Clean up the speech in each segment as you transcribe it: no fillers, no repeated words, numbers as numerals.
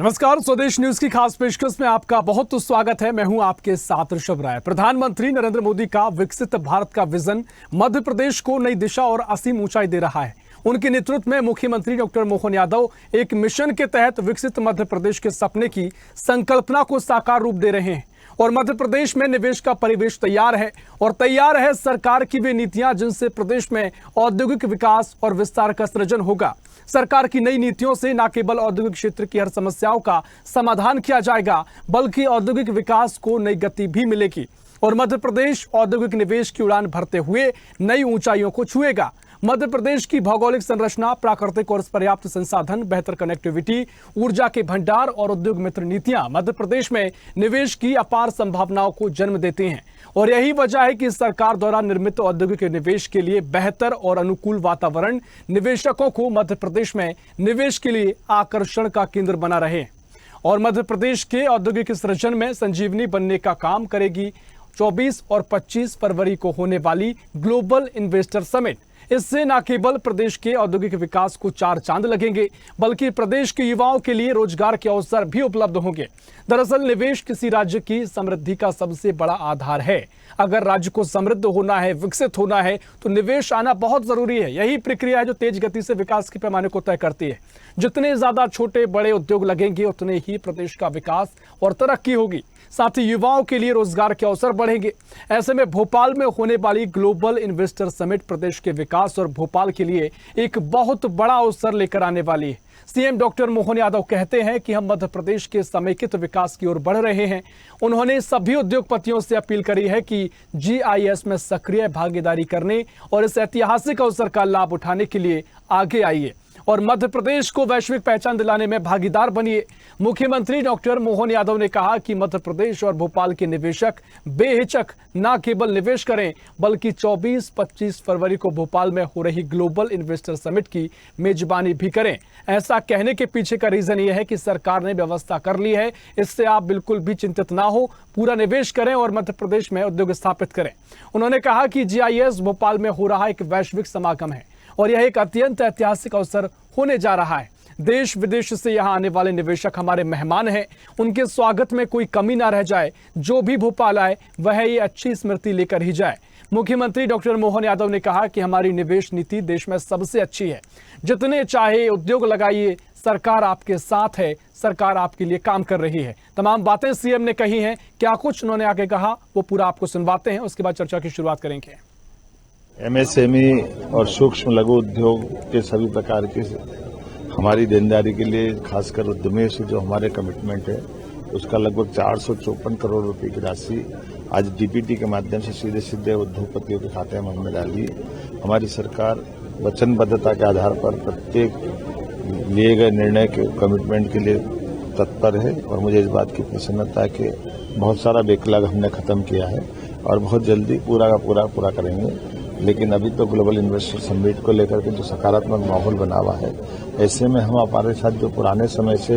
नमस्कार, स्वदेश न्यूज की खास पेशकश में आपका बहुत स्वागत है। मैं हूं आपके साथ ऋषभ राय। प्रधानमंत्री नरेंद्र मोदी का विकसित भारत का विजन मध्य प्रदेश को नई दिशा और असीम ऊंचाई दे रहा है। उनके नेतृत्व में मुख्यमंत्री डॉक्टर मोहन यादव एक मिशन के तहत विकसित मध्य प्रदेश के सपने की संकल्पना को साकार रूप दे रहे हैं और मध्य प्रदेश में निवेश का परिवेश तैयार है और तैयार है सरकार की वे नीतियां जिनसे प्रदेश में औद्योगिक विकास और विस्तार का सृजन होगा। सरकार की नई नीतियों से न केवल औद्योगिक क्षेत्र की हर समस्याओं का समाधान किया जाएगा, बल्कि औद्योगिक विकास को नई गति भी मिलेगी और मध्य प्रदेश औद्योगिक निवेश की उड़ान भरते हुए नई ऊंचाइयों को छुएगा। मध्य प्रदेश की भौगोलिक संरचना, प्राकृतिक और पर्याप्त संसाधन, बेहतर कनेक्टिविटी, ऊर्जा के भंडार और उद्योग मित्र नीतियां मध्य प्रदेश में निवेश की अपार संभावनाओं को जन्म देती हैं और यही वजह है कि सरकार द्वारा निर्मित औद्योगिक निवेश के लिए बेहतर और अनुकूल वातावरण निवेशकों को मध्य प्रदेश में निवेश के लिए आकर्षण का केंद्र बना रहे और मध्य प्रदेश के औद्योगिक सृजन में संजीवनी बनने का काम करेगी 24 और 25 फरवरी को होने वाली ग्लोबल इन्वेस्टर समिट। इससे न केवल प्रदेश के औद्योगिक विकास को चार चांद लगेंगे, बल्कि प्रदेश के युवाओं के लिए रोजगार के अवसर भी उपलब्ध होंगे। दरअसल निवेश किसी राज्य की समृद्धि का सबसे बड़ा आधार है। अगर राज्य को समृद्ध होना है, विकसित होना है, तो निवेश आना बहुत जरूरी है। यही प्रक्रिया है जो तेज गति से विकास के पैमाने को तय करती है। जितने ज्यादा छोटे बड़े उद्योग लगेंगे, उतने ही प्रदेश का विकास और तरक्की होगी। साथ ही युवाओं के लिए रोजगार के अवसर बढ़ेंगे। ऐसे में भोपाल में होने वाली ग्लोबल इन्वेस्टर समिट प्रदेश के विकास और भोपाल के लिए एक बहुत बड़ा अवसर लेकर आने वाली है। सीएम डॉक्टर मोहन यादव कहते हैं कि हम मध्य प्रदेश के समेकित विकास की ओर बढ़ रहे हैं। उन्होंने सभी उद्योगपतियों से अपील करी है कि जीआईएस में सक्रिय भागीदारी करने और इस ऐतिहासिक अवसर का लाभ उठाने के लिए आगे आइए और मध्य प्रदेश को वैश्विक पहचान दिलाने में भागीदार बनिए। मुख्यमंत्री डॉक्टर मोहन यादव ने कहा कि मध्य प्रदेश और भोपाल के निवेशक बेहिचक न केवल निवेश करें, बल्कि 24-25 फरवरी को भोपाल में हो रही ग्लोबल इन्वेस्टर समिट की मेजबानी भी करें। ऐसा कहने के पीछे का रीजन यह है कि सरकार ने व्यवस्था कर ली है, इससे आप बिल्कुल भी चिंतित ना हो, पूरा निवेश करें और मध्य प्रदेश में उद्योग स्थापित करें। उन्होंने कहा कि जीआईएस भोपाल में हो रहा एक वैश्विक समागम है और यह एक अत्यंत ऐतिहासिक अवसर होने जा रहा है। देश विदेश से यहाँ आने वाले निवेशक हमारे मेहमान हैं, उनके स्वागत में कोई कमी ना रह जाए। जो भी भोपाल आए वह ये अच्छी स्मृति लेकर ही जाए। मुख्यमंत्री डॉक्टर मोहन यादव ने कहा कि हमारी निवेश नीति देश में सबसे अच्छी है। जितने चाहे उद्योग लगाइए, सरकार आपके साथ है, सरकार आपके लिए काम कर रही है। तमाम बातें सीएम ने कही हैं। क्या कुछ उन्होंने आगे कहा वो पूरा आपको सुनवाते हैं, उसके बाद चर्चा की शुरुआत करेंगे। एमएसएमई और सूक्ष्म लघु उद्योग के सभी प्रकार की हमारी देनदारी के लिए, खासकर उद्यमियों से जो हमारे कमिटमेंट है, उसका लगभग 454 करोड़ रुपए की राशि आज डीपीटी के माध्यम से सीधे सीधे उद्योगपतियों के खाते में हमने डाली है। हमारी सरकार वचनबद्धता के आधार पर प्रत्येक लिए गए निर्णय के कमिटमेंट के लिए तत्पर है और मुझे इस बात की प्रसन्नता है कि बहुत सारा बैकलॉग हमने खत्म किया है और बहुत जल्दी पूरा का पूरा करेंगे। लेकिन अभी तो ग्लोबल इन्वेस्टर समिट को लेकर के जो सकारात्मक माहौल बना हुआ है, ऐसे में हम हमारे साथ जो पुराने समय से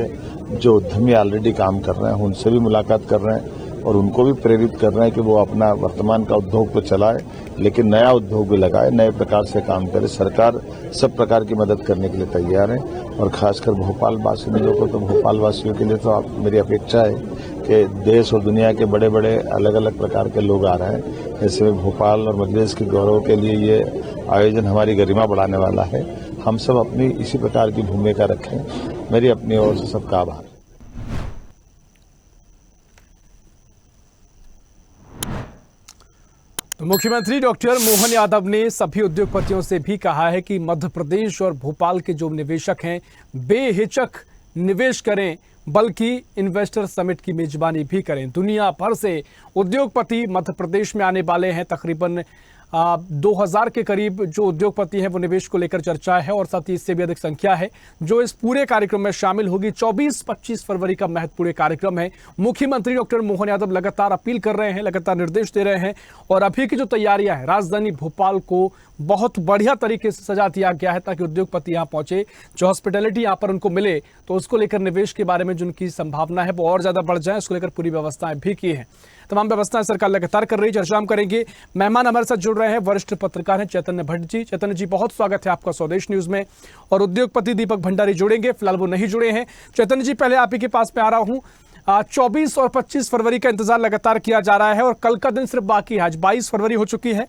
जो उद्यमी ऑलरेडी काम कर रहे हैं उनसे भी मुलाकात कर रहे हैं और उनको भी प्रेरित कर रहे हैं कि वो अपना वर्तमान का उद्योग तो चलाए, लेकिन नया उद्योग भी लगाए, नए प्रकार से काम करे। सरकार सब प्रकार की मदद करने के लिए तैयार है और खासकर भोपाल वासियों को, तो भोपाल वासियों के लिए तो मेरी अपेक्षा है कि देश और दुनिया के बड़े बड़े अलग अलग प्रकार के लोग आ रहे हैं। ऐसे में भोपाल और मध्य प्रदेश के गौरव के लिए ये आयोजन हमारी गरिमा बढ़ाने वाला है। हम सब अपनी इसी प्रकार की भूमिका रखें। मेरी अपनी ओर से सबका आभार। मुख्यमंत्री डॉक्टर मोहन यादव ने सभी उद्योगपतियों से भी कहा है कि मध्य प्रदेश और भोपाल के जो निवेशक हैं बेहिचक निवेश करें, बल्कि इन्वेस्टर समिट की मेजबानी भी करें। दुनिया भर से उद्योगपति मध्य प्रदेश में आने वाले हैं। तकरीबन 2000 के करीब जो उद्योगपति हैं वो निवेश को लेकर चर्चा है और साथ ही इससे भी अधिक संख्या है जो इस पूरे कार्यक्रम में शामिल होगी। 24-25 फरवरी का महत्वपूर्ण कार्यक्रम है। मुख्यमंत्री डॉक्टर मोहन यादव लगातार अपील कर रहे हैं, लगातार निर्देश दे रहे हैं और अभी की जो तैयारियां हैं, राजधानी भोपाल को बहुत बढ़िया तरीके से सजा दिया गया है ताकि उद्योगपति यहाँ पहुंचे, जो हॉस्पिटैलिटी यहाँ पर उनको मिले तो उसको लेकर निवेश के बारे में जो उनकी संभावना है वो और ज्यादा बढ़ जाए, उसको लेकर पूरी व्यवस्थाएं भी की है। तमाम व्यवस्थाएं सरकार लगातार कर रही है। चर्चा हम करेंगे। मेहमान हमारे साथ जुड़ रहे हैं, वरिष्ठ पत्रकार हैं चैतन्य भट्ट जी। चैतन्य जी, बहुत स्वागत है आपका स्वदेश न्यूज में। और उद्योगपति दीपक भंडारी जुड़ेंगे, फिलहाल वो नहीं जुड़े हैं। चैतन्य जी, पहले आप ही के पास में आ रहा हूं। 24 और 25 फरवरी का इंतजार लगातार किया जा रहा है और कल का दिन सिर्फ बाकी है। आज 22 फरवरी हो चुकी है।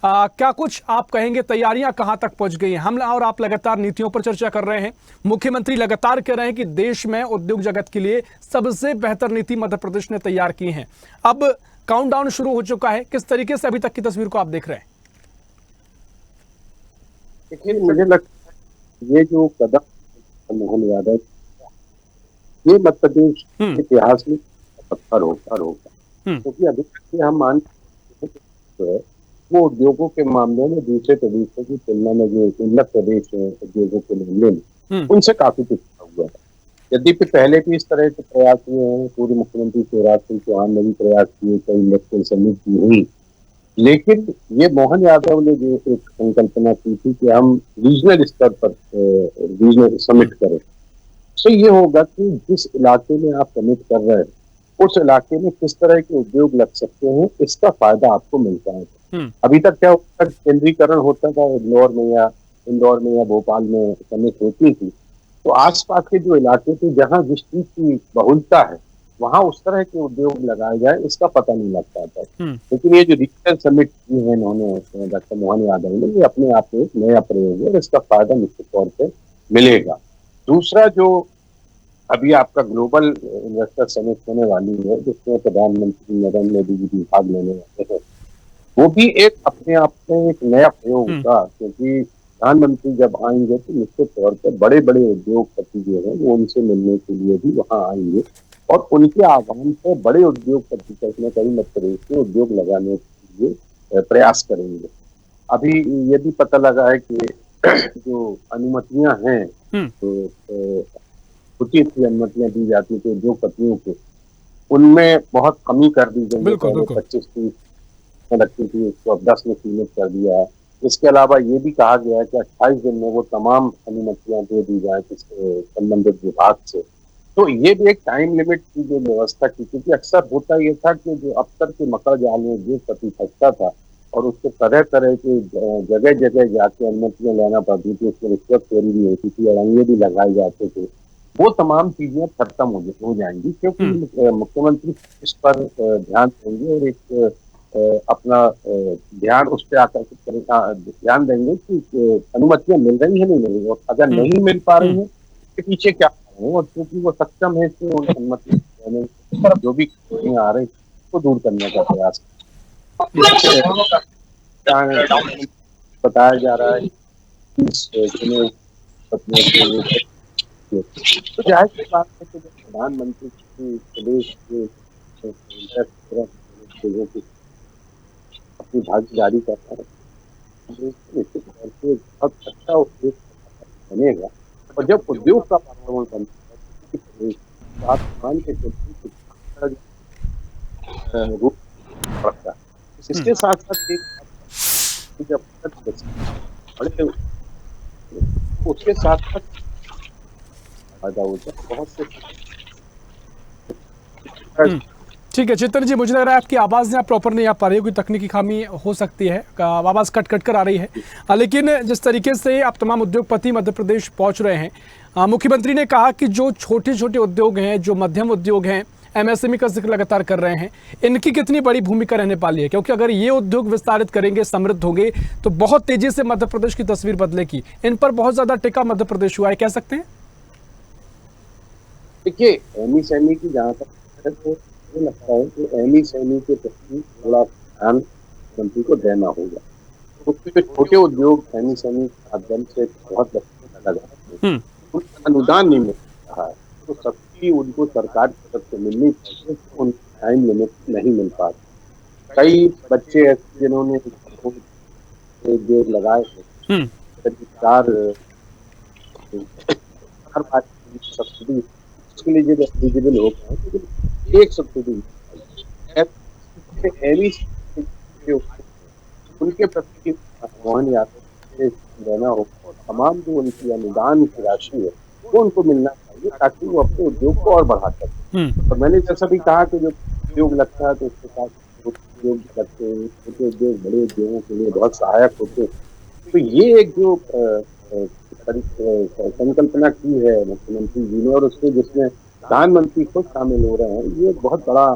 क्या कुछ आप कहेंगे, तैयारियां कहां तक पहुंच गई हैं? हम और आप लगातार नीतियों पर चर्चा कर रहे हैं। मुख्यमंत्री लगातार कह रहे हैं कि देश में उद्योग जगत के लिए सबसे बेहतर नीति मध्य प्रदेश ने तैयार की है। अब काउंटडाउन शुरू हो चुका है, किस तरीके से अभी तक की तस्वीर को आप देख रहे हैं? देखिए, मुझे लगता है ये जो कदम मोहन यादव, ये मध्य प्रदेश के इतिहास में पत्थर होगा क्योंकि अभी तक हम मानते हैं वो उद्योगों के मामले में दूसरे प्रदेशों की तुलना में जो उन्नत प्रदेश है उद्योगों के मामले में, उनसे काफी पिछड़ा हुआ है। यद्यपि पहले भी इस तरह के प्रयास हुए हैं, पूर्व मुख्यमंत्री शिवराज सिंह चौहान ने भी प्रयास किए, कई इंडस्ट्रियल समिट की हुई, लेकिन ये मोहन यादव ने जो एक संकल्पना की थी कि हम रीजनल स्तर पर रीजनल समिट करें, तो ये होगा कि जिस इलाके में आप समिट कर रहे हैं उस इलाके में किस तरह के उद्योग लग सकते हैं, इसका फायदा आपको मिलता है। अभी तक क्या होता, केंद्रीकरण होता था इंदौर में या भोपाल में समिट होती थी, तो आसपास के जो इलाके थे जहां जिस चीज की बहुलता है वहां उस तरह के उद्योग लगाए जाए, इसका पता नहीं लग पाता। लेकिन ये जो रीजनल समिट की है इन्होंने, डॉक्टर मोहन यादव ने, ये अपने आप में एक नया प्रयोग है और इसका फायदा निश्चित तौर पर मिलेगा। दूसरा, जो अभी आपका ग्लोबल इन्वेस्टर समिट होने वाली है जिसमें प्रधानमंत्री नरेंद्र मोदी जी भाग लेने वाले हैं, वो भी एक अपने आप में एक नया प्रयोग होगा, क्योंकि प्रधानमंत्री जब आएंगे तो निश्चित तौर पर बड़े बड़े उद्योगपति जो है वो उनसे मिलने के लिए भी वहां आएंगे और उनके आह्वान से बड़े उद्योगपति कहीं न कहीं मध्य प्रदेश में उद्योग लगाने के लिए प्रयास करेंगे। अभी ये भी पता लगा है कि जो अनुमतियां हैं, तो उचित अनुमतियां दी जाती थी उद्योगपतियों को, उनमें बहुत कमी कर दी गई। 25-30 रखती थी, उसको अब 10 में सीमित कर दिया है। इसके अलावा ये भी कहा गया है कि 28 दिन में वो तमाम अनुमतियां दे दी जाए संबंधित विभाग से। तो ये भी एक टाइम लिमिट की जो व्यवस्था की, क्योंकि अक्सर होता ये था कि जो अफसर के मकर जाल में उद्योगपति फंसता था और उसको तरह तरह के जगह जगह जाके अनुमतियां लेना पड़ती थी, उसमें रिश्वतखोरी भी होती थी, अड़ंगे भी लगाए जाते थे। वो तमाम चीजें खत्म हो जाएंगी क्योंकि मुख्यमंत्री इस पर ध्यान देंगे और एक अपना ध्यान उस पर आकर्षित करेगा, ध्यान देंगे कि अनुमतियां मिल रही है नहीं मिल रही, और अगर नहीं मिल पा रही है तो पीछे क्या करें, और क्योंकि वो सक्षम है कि उन अनुमति जो भी आ रही उसको दूर करने का प्रयास बताया जा रहा है। तो जाहिर सी बात है कि प्रधानमंत्री प्रदेश के लोगों की अपनी भागीदारी करता है, बहुत अच्छा उद्योग बनेगा। और जब उद्योग का वातावरण बनता है आसमान के रूप पड़ता है, इसके साथ साथ एक जब बड़े उसके साथ साथ फायदा होता है बहुत से। ठीक है चेतन जी, मुझे लग रहा है आपकी आवाज़ यहाँ प्रॉपर नहीं आ पा रही है, कोई तकनीकी खामी हो सकती है, आवाज़ कट कट कर आ रही है। लेकिन जिस तरीके से आप तमाम उद्योगपति मध्य प्रदेश पहुँच रहे हैं, मुख्यमंत्री ने कहा कि जो छोटे छोटे उद्योग हैं, जो मध्यम उद्योग हैं, एमएसएमई का जिक्र लगातार कर रहे हैं, इनकी कितनी बड़ी भूमिका रहने वाली है? क्योंकि अगर ये उद्योग विस्तारित करेंगे, समृद्ध होंगे, तो बहुत तेजी से मध्य प्रदेश की तस्वीर बदलेगी। इन पर बहुत ज्यादा टिका मध्य प्रदेश हुआ है, कह सकते हैं। देखिए, एमएसएमई की जहाँ तक मुझे लगता है कि एमएसएमई के प्रति थोड़ा ध्यान मंत्री को देना होगा। उसके छोटे उद्योग एमएसएमई के माध्यम से बहुत लगा अनुदान नहीं मिल रहा है, तो सब्सिडी उनको सरकार की तरफ से मिलनी चाहिए, तो उन टाइम लिमिट नहीं मिल पाती। कई बच्चे ऐसे जिन्होंने उद्योग लगाए हैं, चार सब्सिडी उसके लिए जो एलिजिबल हो गए, एक सब्सिडी उनके प्रति मोहन यादव से लेना हो, तमाम जो उनकी अनुदान की राशि है वो उनको मिलना चाहिए ताकि वो अपने उद्योग को और बढ़ा सकें। और मैंने जैसा भी कहा कि जो उद्योग लगता है तो उसके साथ उद्योग लगते हैं, छोटे उद्योग बड़े उद्योगों के लिए बहुत सहायक होते हैं। तो ये एक जो संकल्पना की है मुख्यमंत्री जी ने और उसमें जिसमें प्रधानमंत्री खुद शामिल हो रहे हैं, ये बहुत बड़ा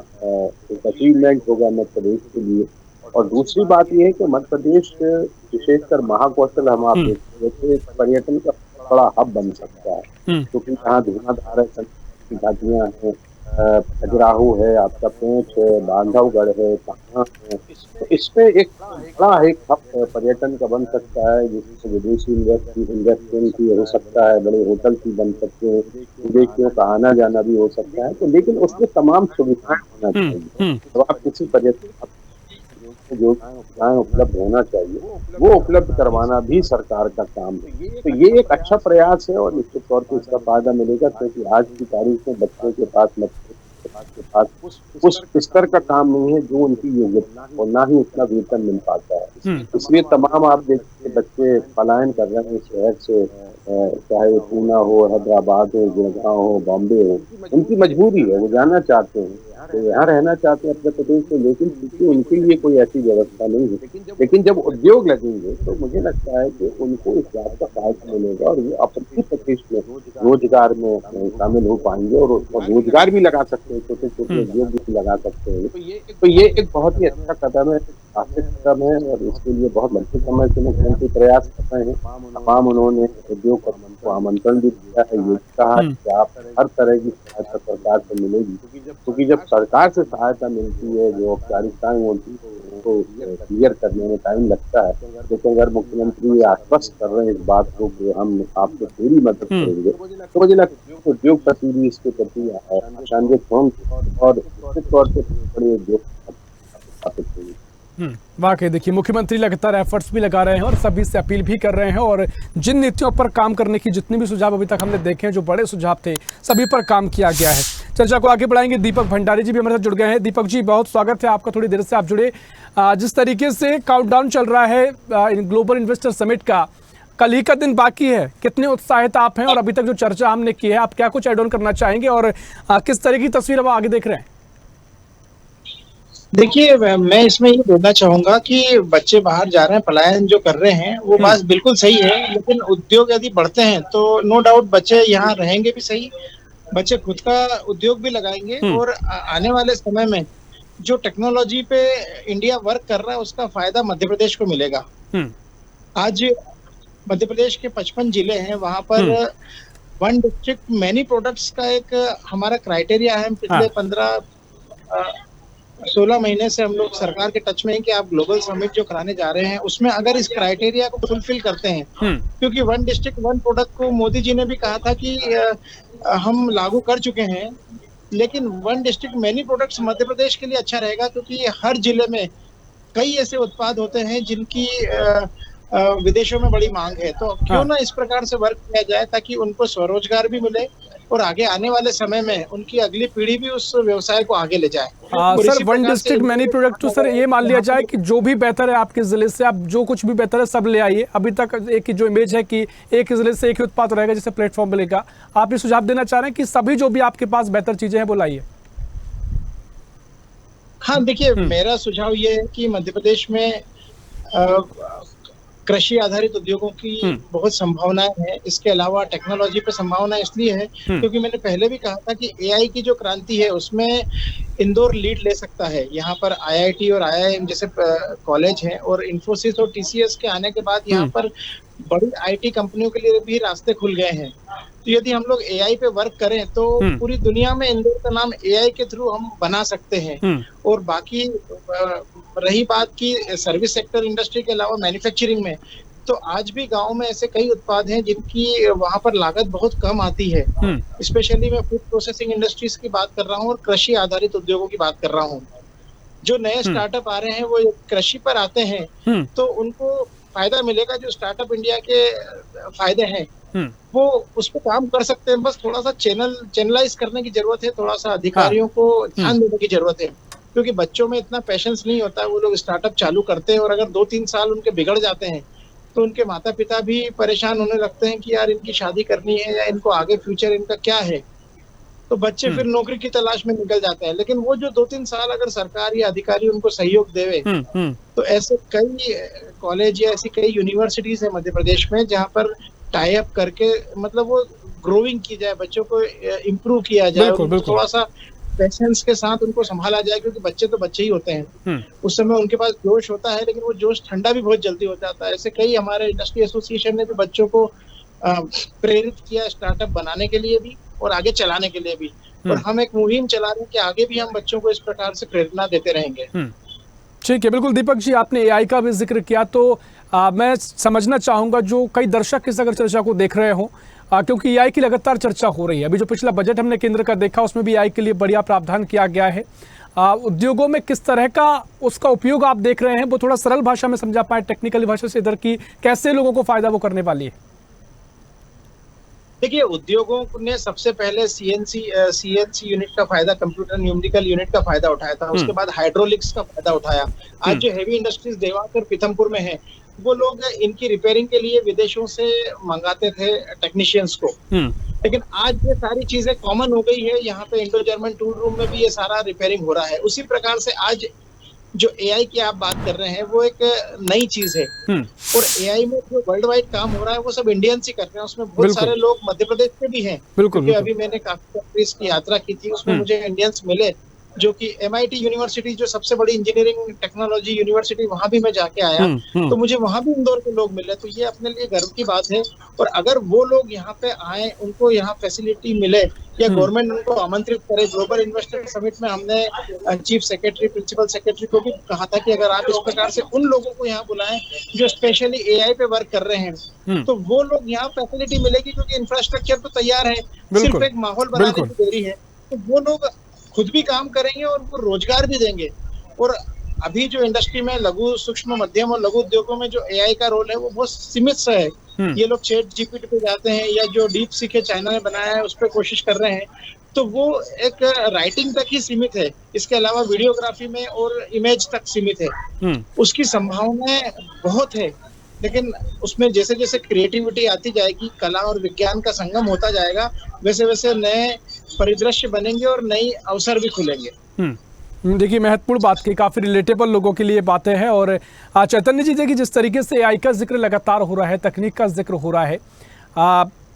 एक अचीवमेंट होगा मध्य प्रदेश के लिए। और दूसरी बात ये है कि मध्य प्रदेश विशेषकर महाकौशल हम आप देखते हैं एक पर्यटन का बड़ा हब बन सकता है, क्योंकि यहाँ धुआंधार है, की घाटियाँ हैं, खजुराहो है, आपका पेंच है, बांधवगढ़ है, कहाँ है, तो इसमें एक बड़ा एक हब पर्यटन का बन सकता है जिससे विदेशी इन्वेस्टमेंट भी हो सकता है, बड़े होटल भी बन सकते हैं, विदेशियों का आना जाना भी हो सकता है। तो लेकिन उसमें तमाम सुविधाएं होना चाहिए। तो आप किसी पर्यटन जो सुविधाएं उपलब्ध होना चाहिए वो उपलब्ध करवाना भी सरकार का काम है। तो ये एक अच्छा प्रयास है और निश्चित तौर पर इसका फायदा मिलेगा, क्योंकि आज की तारीख में बच्चों के पास उस स्तर का काम नहीं है जो उनकी योग्यता और ना ही उतना वेतन मिल पाता है। इसलिए तमाम आप देखिए बच्चे पलायन कर रहे हैं शहर से, चाहे वो पूना हो, हैदराबाद हो, गुड़गांव हो, बॉम्बे हो, उनकी मजबूरी है, वो जाना चाहते हैं, तो यहाँ रहना चाहते हैं अपने प्रदेश में, लेकिन क्योंकि उनके लिए कोई ऐसी व्यवस्था नहीं है। लेकिन जब उद्योग लगेंगे तो मुझे लगता है कि उनको इस बात का फायदा मिलेगा और वो अपने प्रदेश में रोजगार में शामिल हो पाएंगे और रोजगार भी लगा सकते हैं, छोटे छोटे उद्योग भी लगा सकते हैं। तो ये एक बहुत ही अच्छा कदम है, आर्थिक कदम है और इसके लिए बहुत लंबे समय से मुख्यमंत्री प्रयास कर रहे हैं। तमाम उन्होंने उद्योगपतियों को आमंत्रण भी दिया है, ये कहा कि आप हर तरह की सहायता सरकार से मिलेगी, क्योंकि जब सरकार से सहायता मिलती है जो औपचारिकताएं होती है उनको क्लियर करने में टाइम लगता है। लेकिन अगर मुख्यमंत्री आश्वस्त कर रहे हैं इस बात को कि हम आपको पूरी मदद करेंगे, तो मुझे लगता है उद्योगपति भी इसके प्रति आशान्वित होंगे और निश्चित तौर पर बड़े उद्योग स्थापित होंगे। वाकई देखिए मुख्यमंत्री लगातार एफर्ट्स भी लगा रहे हैं और सभी से अपील भी कर रहे हैं और जिन नीतियों पर काम करने की जितने भी सुझाव अभी तक हमने देखे हैं, जो बड़े सुझाव थे, सभी पर काम किया गया है। चर्चा को आगे बढ़ाएंगे। दीपक भंडारी जी भी हमारे साथ जुड़ गए हैं। दीपक जी बहुत स्वागत है आपका, थोड़ी देर से आप जुड़े। जिस तरीके से काउंटडाउन चल रहा है ग्लोबल इन्वेस्टर समिट का, कल ही का दिन बाकी है, कितने उत्साहित आप हैं और अभी तक जो चर्चा हमने की है आप क्या कुछ ऐड ऑन करना चाहेंगे और किस तरह की तस्वीर अब आगे देख रहे हैं? देखिए, मैं इसमें ये बोलना चाहूंगा कि बच्चे बाहर जा रहे हैं, पलायन जो कर रहे हैं वो बात बिल्कुल सही है, लेकिन उद्योग यदि बढ़ते हैं तो नो डाउट बच्चे यहाँ रहेंगे भी सही, बच्चे खुद का उद्योग भी लगाएंगे और आने वाले समय में जो टेक्नोलॉजी पे इंडिया वर्क कर रहा है उसका फायदा मध्य प्रदेश को मिलेगा। आज मध्य प्रदेश के 55 जिले हैं, वहां पर वन डिस्ट्रिक्ट मैनी प्रोडक्ट्स का एक हमारा क्राइटेरिया है। पिछले 16 महीने से हम लोग सरकार के टच में हैं कि आप ग्लोबल समिट जो कराने जा रहे हैं उसमें अगर इस क्राइटेरिया को फुलफिल करते हैं, क्योंकि वन डिस्ट्रिक्ट वन प्रोडक्ट को मोदी जी ने भी कहा था कि हम लागू कर चुके हैं, लेकिन one district many products Madhya Pradesh के लिए अच्छा रहेगा, क्योंकि हर जिले में कई ऐसे उत्पाद होते हैं जिनकी विदेशों में बड़ी मांग है। तो क्यों ना इस प्रकार से वर्क किया जाए ताकि उनको स्वरोजगार भी मिले और आगे आने वाले समय में उनकी अगली पीढ़ी भी उस व्यवसाय को आगे ले जाए। Sir one district many product, तो सर ये मान लिया जाए कि जो भी बेहतर है आपके जिले से, आप जो कुछ भी बेहतर है सब ले आइए। अभी तक एक जो इमेज है कि एक जिले से एक ही उत्पाद रहेगा जिससे प्लेटफॉर्म मिलेगा, आप ये सुझाव देना चाह रहे हैं कि सभी जो भी आपके पास बेहतर चीजें हैं वो लाइए? हाँ, देखिए मेरा सुझाव ये है कि मध्य प्रदेश में कृषि आधारित उद्योगों की बहुत संभावनाएं हैं। इसके अलावा टेक्नोलॉजी पे संभावना इसलिए है क्योंकि मैंने पहले भी कहा था कि एआई की जो क्रांति है उसमें इंदौर लीड ले सकता है। यहाँ पर आईआईटी और आईआईएम जैसे कॉलेज हैं और इन्फोसिस और टीसीएस के आने के बाद यहाँ पर बड़ी आईटी कंपनियों के लिए भी रास्ते खुल गए हैं। तो यदि हम लोग एआई पे वर्क करें तो पूरी दुनिया में इंदौर का नाम एआई के थ्रू हम बना सकते हैं। और बाकी रही बात की सर्विस सेक्टर इंडस्ट्री के अलावा मैन्युफैक्चरिंग में, तो आज भी गांव में ऐसे कई उत्पाद हैं जिनकी वहां पर लागत बहुत कम आती है। स्पेशली मैं फूड प्रोसेसिंग इंडस्ट्रीज की बात कर रहा हूँ और कृषि आधारित उद्योगों की बात कर रहा हूँ। जो नए स्टार्टअप आ रहे हैं वो कृषि पर आते हैं तो उनको फायदा मिलेगा। जो स्टार्टअप इंडिया के फायदे हैं वो उस पर काम कर सकते हैं, बस थोड़ा सा चैनलाइज करने की जरूरत है, थोड़ा सा अधिकारियों को ध्यान देने की जरूरत है। क्योंकि बच्चों में इतना पेशेंस नहीं होता है। वो लोग स्टार्टअप चालू करते हैं और अगर 2-3 साल उनके बिगड़ जाते हैं तो उनके माता पिता भी परेशान होने लगते हैं कि यार इनकी शादी करनी है या इनको आगे फ्यूचर इनका क्या है। तो बच्चे फिर नौकरी की तलाश में निकल जाते हैं। लेकिन वो जो 2-3 साल अगर सरकार या अधिकारी उनको सहयोग देवे तो ऐसे कई कॉलेज या ऐसी कई यूनिवर्सिटीज है मध्य प्रदेश में जहाँ पर टाई अप करके मतलब वो ग्रोइंग की जाए, बच्चों को इम्प्रूव किया जाए, थोड़ा सा पेशेंस के साथ उनको संभाला जाए, क्योंकि बच्चे तो बच्चे ही होते हैं। उस समय उनके पास जोश होता है लेकिन वो जोश ठंडा भी बहुत जल्दी हो जाता है। ऐसे कई हमारे इंडस्ट्री एसोसिएशन ने भी बच्चों को प्रेरित किया स्टार्टअप बनाने के लिए भी और आगे चलाने के लिए भी। और हम एक मुहिम चला रहे हैं कि आगे भी हम बच्चों को इस प्रकार से प्रेरणा देते रहेंगे। ठीक है, बिल्कुल। दीपक जी, आपने एआई का भी जिक्र किया तो मैं समझना चाहूंगा जो कई दर्शक इस अगर चर्चा को देख रहे हो, क्योंकि एआई की लगातार चर्चा हो रही है। अभी जो पिछला बजट हमने केंद्र का देखा उसमें भी एआई के लिए बढ़िया प्रावधान किया गया है। उद्योगों में किस तरह का उसका उपयोग आप देख रहे हैं, वो थोड़ा सरल भाषा में समझा पाए, टेक्निकल भाषा से इधर की कैसे लोगों को फायदा वो करने वाली है? देखिए, उद्योगों ने सबसे पहले सीएनसी यूनिट का फायदा, कंप्यूटर न्यूमेरिकल यूनिट का फायदा उठाया था। उसके बाद हाइड्रोलिक्स का फायदा उठाया। आज जो हेवी इंडस्ट्रीज देवास और पीथमपुर में है, वो लोग इनकी रिपेयरिंग के लिए विदेशों से मंगाते थे टेक्नीशियंस को। लेकिन आज ये सारी चीजें कॉमन हो गई है। यहाँ पे इंडो जर्मन टूल रूम में भी ये सारा रिपेयरिंग हो रहा है। उसी प्रकार से आज जो एआई की आप बात कर रहे हैं वो एक नई चीज है। और एआई में जो वर्ल्ड वाइड काम हो रहा है वो सब इंडियंस ही कर रहे हैं। उसमें बहुत सारे लोग मध्य प्रदेश के भी हैं, क्योंकि अभी मैंने काफी कंट्रीज की यात्रा की थी, उसमें मुझे इंडियंस मिले जो कि MIT यूनिवर्सिटी, जो सबसे बड़ी इंजीनियरिंग टेक्नोलॉजी यूनिवर्सिटी, वहां भी मैं जाके आया तो मुझे वहां भी इंदौर के लोग मिले। तो ये अपने लिए गर्व की बात है। और अगर वो लोग यहाँ पे आए, उनको यहाँ फैसिलिटी मिले या गवर्नमेंट उनको आमंत्रित करे। ग्लोबल इन्वेस्टर समिट में हमने चीफ सेक्रेटरी, प्रिंसिपल सेक्रेटरी को भी कहा था कि अगर आप इस प्रकार से उन लोगों को यहाँ बुलाएं जो स्पेशली एआई पे वर्क कर रहे हैं तो वो लोग यहाँ फैसिलिटी मिलेगी, क्योंकि इंफ्रास्ट्रक्चर तो तैयार है, सिर्फ एक माहौल बनाने की देरी है। तो वो लोग खुद भी काम करेंगे और वो रोजगार भी देंगे। और अभी जो इंडस्ट्री में लघु, सूक्ष्म, मध्यम और लघु उद्योगों में जो एआई का रोल है वो बहुत सीमित सा है। ये लोग चैट जीपीटी पे जाते हैं या जो डीप सीक है चाइना ने बनाया है उस पर कोशिश कर रहे हैं, तो वो एक राइटिंग तक ही सीमित है। इसके अलावा वीडियोग्राफी में और इमेज तक सीमित है। उसकी संभावनाएं बहुत है, लेकिन उसमें जैसे जैसे क्रिएटिविटी आती जाएगी, कला और विज्ञान का संगम होता जाएगा, वैसे वैसे नए परिदृश्य बनेंगे और नई अवसर भी खुलेंगे। देखिए, महत्वपूर्ण बात की, काफी रिलेटेबल लोगों के लिए बातें हैं। और चैतन्य जी, देखिए जिस तरीके से एआई का जिक्र लगातार हो रहा है, तकनीक का जिक्र हो रहा है,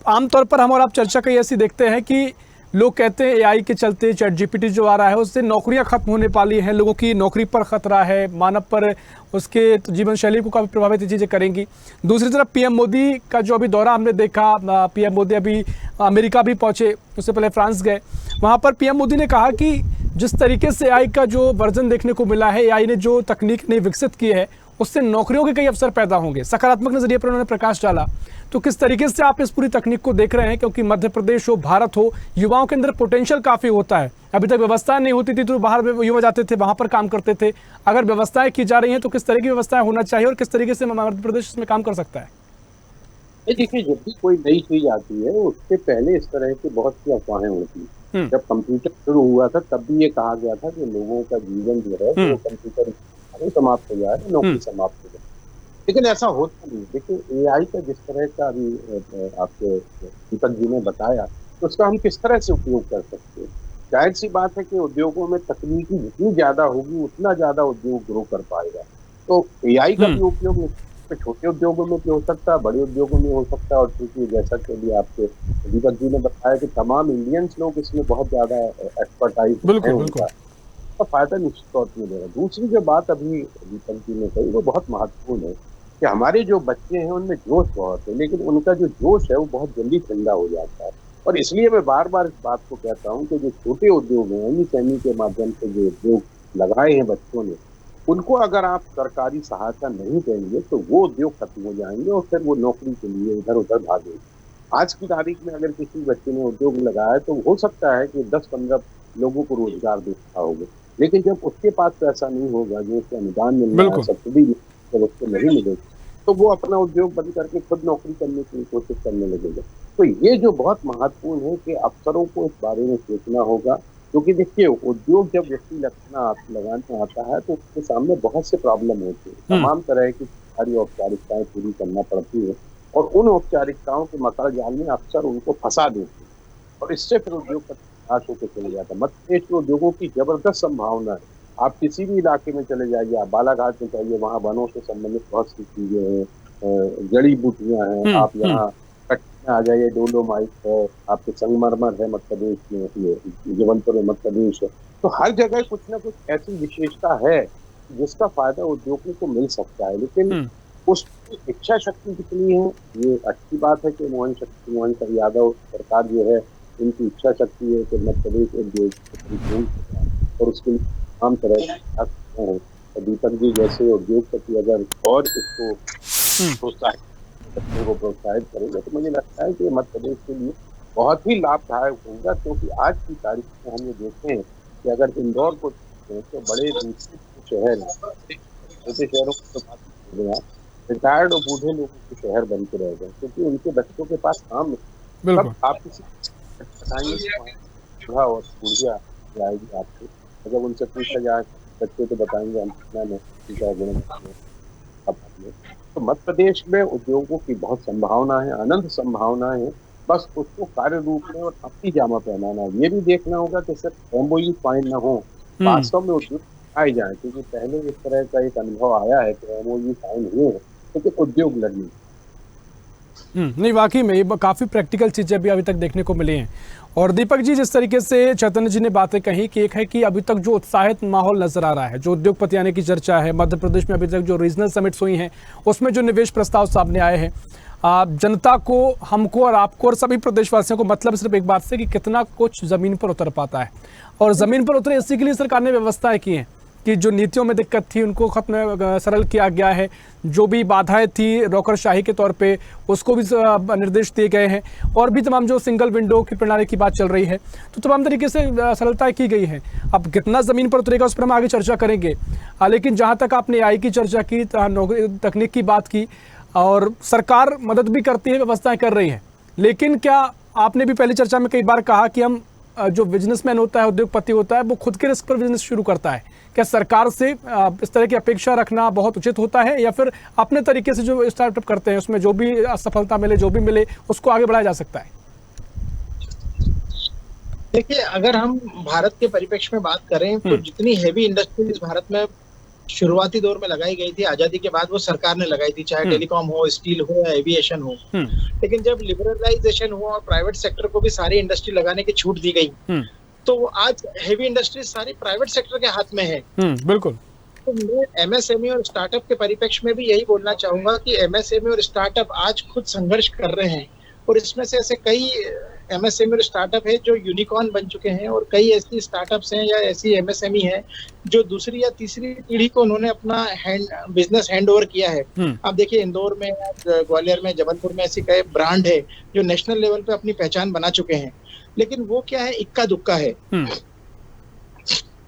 आमतौर पर हम और आप चर्चा कई ऐसी देखते हैं कि लोग कहते हैं एआई के चलते, चैट जीपीटी जो आ रहा है उससे नौकरियां खत्म होने वाली हैं, लोगों की नौकरी पर खतरा है, मानव पर, उसके जीवन शैली को काफ़ी प्रभावित चीज़ें करेंगी। दूसरी तरफ पीएम मोदी का जो अभी दौरा हमने देखा, पीएम मोदी अभी अमेरिका भी पहुंचे, उससे पहले फ्रांस गए। वहां पर पीएम मोदी ने कहा कि जिस तरीके से एआई का जो वर्जन देखने को मिला है, एआई ने जो तकनीक नई विकसित की है, उससे नौकरियों के कई अवसर पैदा होंगे। सकारात्मक नजरिए पर उन्होंने प्रकाश डाला। तो किस तरीके से आप इस पूरी तकनीक को देख रहे हैं, क्योंकि मध्य प्रदेश हो, भारत हो, युवाओं के अंदर पोटेंशियल काफी होता है। अभी तक व्यवस्थाएं नहीं होती थी तो बाहर युवा जाते थे, वहां पर काम करते थे। अगर व्यवस्थाएं की जा रही हैं तो किस तरह की व्यवस्थाएं होना चाहिए और किस तरीके से मध्य प्रदेश इसमें काम कर सकता है? देखिए, जब भी कोई नई चीज आती है उससे पहले इस तरह की बहुत सी अफवाहें होती हैं। जब कंप्यूटर शुरू हुआ था तब भी ये कहा गया था कि लोगों का जीवन जो है वो कंप्यूटर समाप्त हो जाए, नौकरी समाप्त हो जाए। लेकिन ऐसा होता नहीं। देखिए, एआई का जिस तरह का अभी आपके दीपक जी ने बताया, तो उसका हम किस तरह से उपयोग कर सकते हैं। जाहिर सी बात है कि उद्योगों में तकनीकी जितनी ज्यादा होगी उतना ज्यादा उद्योग ग्रो कर पाएगा। तो एआई का भी उपयोग छोटे उद्योगों में भी हो सकता है, बड़े उद्योगों में हो सकता है। और क्योंकि जैसा कि अभी आपके दीपक जी ने बताया कि तमाम इंडियंस लोग इसमें बहुत ज्यादा एक्सपर्टाइज है, उनका तो फायदा निश्चित तौर पर मिलेगा। दूसरी जो बात अभी दीपक जी ने कही वो बहुत महत्वपूर्ण है कि हमारे जो बच्चे हैं उनमें जोश बहुत है, लेकिन उनका जो जोश है वो बहुत जल्दी ठंडा हो जाता है। और इसलिए मैं बार बार इस बात को कहता हूँ कि जो छोटे उद्योग हैं, MSME के माध्यम से जो उद्योग लगाए हैं बच्चों ने, उनको अगर आप सरकारी सहायता नहीं देंगे तो वो उद्योग खत्म हो जाएंगे और फिर वो नौकरी के लिए इधर उधर भागेंगे। आज की तारीख में अगर किसी बच्चे ने उद्योग लगाया तो हो सकता है कि 10-15 लोगों को रोजगार देता होगा, लेकिन जब उसके पास पैसा नहीं होगा, जो उसके अनुदान मिल रहा है, सब्सिडी जब उसको नहीं मिलेगी, तो वो अपना उद्योग बंद करके खुद नौकरी करने की कोशिश करने लगेगा। तो ये जो बहुत महत्वपूर्ण है कि अफसरों को इस बारे में सोचना होगा क्योंकि देखिए उद्योग जब व्यक्ति लगाने आता है तो उसके सामने बहुत से प्रॉब्लम होती है, तमाम तरह की सारी औपचारिकताएं पूरी करना पड़ती है और उन औपचारिकताओं के मकड़ जाल में अक्सर उनको फंसा देती है और इससे फिर उद्योग का नाश होकर चले जाता है। मध्य प्रदेश के उद्योगों की जबरदस्त संभावना है। आप किसी भी इलाके में चले जाइए, आप बालाघाट में जाइए, वहाँ वनों से संबंधित बहुत सी चीजें हैं, जड़ी बूटियां हैं। आप यहाँ आ जाइए, डोलोमाइट है, आपके संगमरमर है मध्य प्रदेश में, ये जबलपुर में मध्य प्रदेश है। तो हर जगह कुछ ना कुछ ऐसी विशेषता है जिसका फायदा उद्योगों को मिल सकता है, लेकिन उसकी इच्छा शक्ति कितनी है ये अच्छी बात है कि मोहन यादव सरकार जो है इनकी इच्छा शक्ति है कि मध्य प्रदेश उद्योग और उसके लिए तमाम तरह के दीपक जी जैसे उद्योगपति अगर और इसको प्रोत्साहित करेंगे तो मुझे लगता है कि मध्य प्रदेश के लिए बहुत ही लाभदायक होगा। क्योंकि आज की तारीख में हम ये देखते हैं कि अगर इंदौर को तो बड़े शहर छोटे शहरों को तो रिटायर्ड और बूढ़े लोगों के शहर बन के रह गए, क्योंकि उनके बच्चों के पास काम नहीं। आप किसी बताएंगे और ऊर्जा आएगी आपको, जब उनसे पूछा जाए बच्चे तो बताएंगे हम कितना में। तो मध्य प्रदेश में उद्योगों की बहुत संभावना है, अनंत संभावना है, बस उसको कार्य रूप में और अपनी जामा पहनाना है। ये भी देखना होगा कि सिर्फ एमओयू साइन न हो, वास्तव में उद्योग आए जाए, क्योंकि पहले इस तरह का एक अनुभव आया है कि एमओयू साइन हुए क्योंकि उद्योग लगे। नहीं, वाकई में ये काफ़ी प्रैक्टिकल चीज़ें भी अभी तक देखने को मिली हैं। और दीपक जी, जिस तरीके से चैतन्य जी ने बातें कही कि एक है कि अभी तक जो उत्साहित माहौल नजर आ रहा है, जो उद्योगपति आने की चर्चा है, मध्य प्रदेश में अभी तक जो रीजनल समिट्स हुई हैं उसमें जो निवेश प्रस्ताव सामने आए हैं, जनता को, हमको और आपको और सभी प्रदेशवासियों को मतलब सिर्फ एक बात से कि कितना कुछ ज़मीन पर उतर पाता है। और ज़मीन पर उतरे इसी के लिए सरकार ने व्यवस्थाएं की हैं कि जो नीतियों में दिक्कत थी उनको खत्म सरल किया गया है, जो भी बाधाएं थी नौकरशाही के तौर पे उसको भी निर्देश दिए गए हैं, और भी तमाम जो सिंगल विंडो की प्रणाली की बात चल रही है, तो तमाम तरीके से सरलताएं की गई हैं। अब कितना ज़मीन पर उतरेगा उस पर हम आगे चर्चा करेंगे, लेकिन जहाँ तक आपने AI की चर्चा की, तकनीक की बात की, और सरकार मदद भी करती है, व्यवस्थाएँ कर रही है, लेकिन क्या आपने भी पहली चर्चा में कई बार कहा कि हम जो बिजनेसमैन होता है, उद्योगपति होता है, वो खुद के रिस्क पर बिजनेस शुरू करता है। क्या सरकार से इस तरह की अपेक्षा रखना बहुत उचित होता है, या फिर अपने तरीके से जो स्टार्टअप करते हैं उसमें जो भी सफलता मिले, जो भी मिले, उसको आगे बढ़ाया जा सकता है? देखिए, अगर हम भारत के परिप्रेक्ष्य में बात करें तो जितनी हेवी इंडस्ट्रीज भारत में शुरुआती दौर में लगाई गई थी आजादी के बाद, वो सरकार ने लगाई थी, चाहे टेलीकॉम हो, स्टील हो या एविएशन हो। लेकिन जब लिबरलाइजेशन हुआ और प्राइवेट सेक्टर को भी सारी इंडस्ट्री लगाने की छूट दी गई, तो आज हेवी इंडस्ट्रीज सारी प्राइवेट सेक्टर के हाथ में है। बिल्कुल। तो मैं एमएसएमई और स्टार्टअप के परिप्रेक्ष्य में भी यही बोलना चाहूंगा कि एमएसएमई और स्टार्टअप आज खुद संघर्ष कर रहे हैं, और इसमें से ऐसे कई एमएसएमई और स्टार्टअप है जो यूनिकॉर्न बन चुके हैं, और कई ऐसी स्टार्टअप्स हैं या ऐसी एमएसएमई है जो दूसरी या तीसरी पीढ़ी को उन्होंने अपना बिजनेस हैंड ओवर किया है। आप देखिए, इंदौर में, ग्वालियर में, जबलपुर में ऐसी कई ब्रांड है जो नेशनल लेवल पे अपनी पहचान बना चुके हैं, लेकिन वो क्या है, इक्का दुक्का है।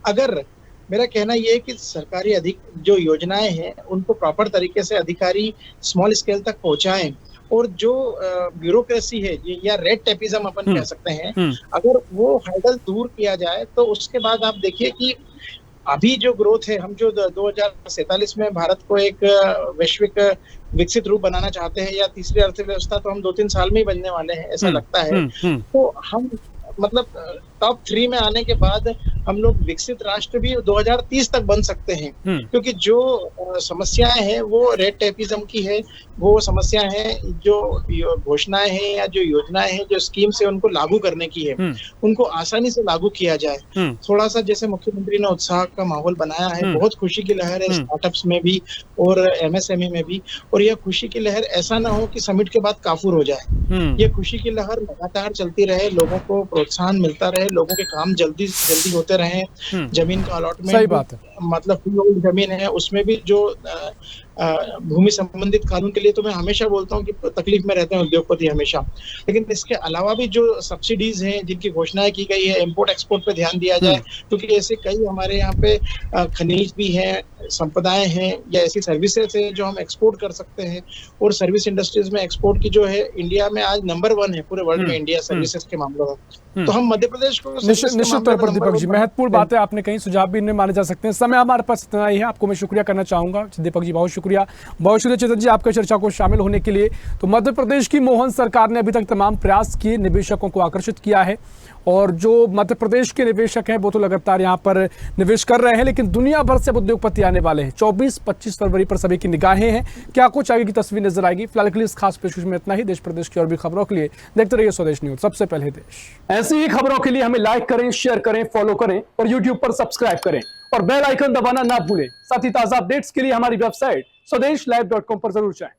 अगर मेरा कहना यह है कि सरकारी जो योजनाएं हैं उनको प्रॉपर तरीके से अधिकारी स्मॉल स्केल तक पहुंचाएं, और जो ब्यूरोक्रेसी है या रेड टेपिज्म अपन कह सकते हैं, अगर वो हर्डल दूर किया जाए तो उसके बाद आप देखिए कि अभी जो ग्रोथ है, हम जो 2047 में भारत को एक वैश्विक विकसित रूप बनाना चाहते हैं, या तीसरी अर्थव्यवस्था, तो हम 2-3 साल में ही बनने वाले हैं ऐसा लगता है। तो हम मतलब टॉप 3 में आने के बाद हम लोग विकसित राष्ट्र भी 2030 तक बन सकते हैं, क्योंकि जो समस्याएं हैं वो रेड टेपिज्म की है, वो समस्याएं हैं जो घोषणाएं हैं या जो योजनाएं हैं, जो स्कीम से उनको लागू करने की है, उनको आसानी से लागू किया जाए। थोड़ा सा जैसे मुख्यमंत्री ने उत्साह का माहौल बनाया है, बहुत खुशी की लहर है स्टार्टअप्स में भी और एमएसएमई में भी, और यह खुशी की लहर ऐसा ना हो कि समिट के बाद काफूर हो जाए। ये खुशी की लहर लगातार चलती रहे, लोगों को प्रोत्साहन मिलता रहे, लोगों के काम जल्दी होते रहे, जमीन का अलॉटमेंट, सही बात है, मतलब जमीन है उसमें भी जो भूमि संबंधित कानून के लिए तो मैं हमेशा बोलता हूँ कि तकलीफ में रहते हैं उद्योगपति हमेशा। लेकिन इसके अलावा भी जो सब्सिडीज हैं जिनकी घोषणाएं की गई है, इंपोर्ट एक्सपोर्ट पे ध्यान दिया जाए, क्योंकि ऐसे कई हमारे यहाँ पे खनिज भी हैं, संपदाएं हैं या ऐसी सर्विसेज है जो हम एक्सपोर्ट कर सकते हैं। और सर्विस इंडस्ट्रीज में एक्सपोर्ट की जो है इंडिया में आज नंबर 1 है पूरे वर्ल्ड में इंडिया सर्विसेज के मामलों में। तो हम मध्य प्रदेश को निश्चित तौर पर दीपक जी महत्वपूर्ण बातें आपने कहीं, सुझाव भी इनमें माने जा सकते हैं। समय हमारे पास इतना ही है, आपको मैं शुक्रिया करना चाहूंगा दीपक जी, बहुत शुक्रिया चेतन जी आपके चर्चा को शामिल होने के लिए। तो मध्य प्रदेश की मोहन सरकार ने अभी तक तमाम प्रयास किए, निवेशकों को आकर्षित किया है और जो मध्य प्रदेश के निवेशक हैं वो तो लगातार यहाँ पर निवेश कर रहे हैं, लेकिन दुनिया भर से उद्योगपति आने वाले हैं। 24-25 फरवरी पर सभी की निगाहें हैं, क्या कुछ आगे की तस्वीर नजर आएगी। फिलहाल के लिए इस खास पेशकश में इतना ही। देश प्रदेश की और भी खबरों के लिए देखते रहिए स्वदेश न्यूज, सबसे पहले देश। ऐसी ही खबरों के लिए हमें लाइक करें, शेयर करें, फॉलो करें और यूट्यूब पर सब्सक्राइब करें और बेल आइकन दबाना ना भूलें। साथ ही ताजा अपडेट्स के लिए हमारी वेबसाइट स्वदेशलाइव.com पर जरूर जाएं।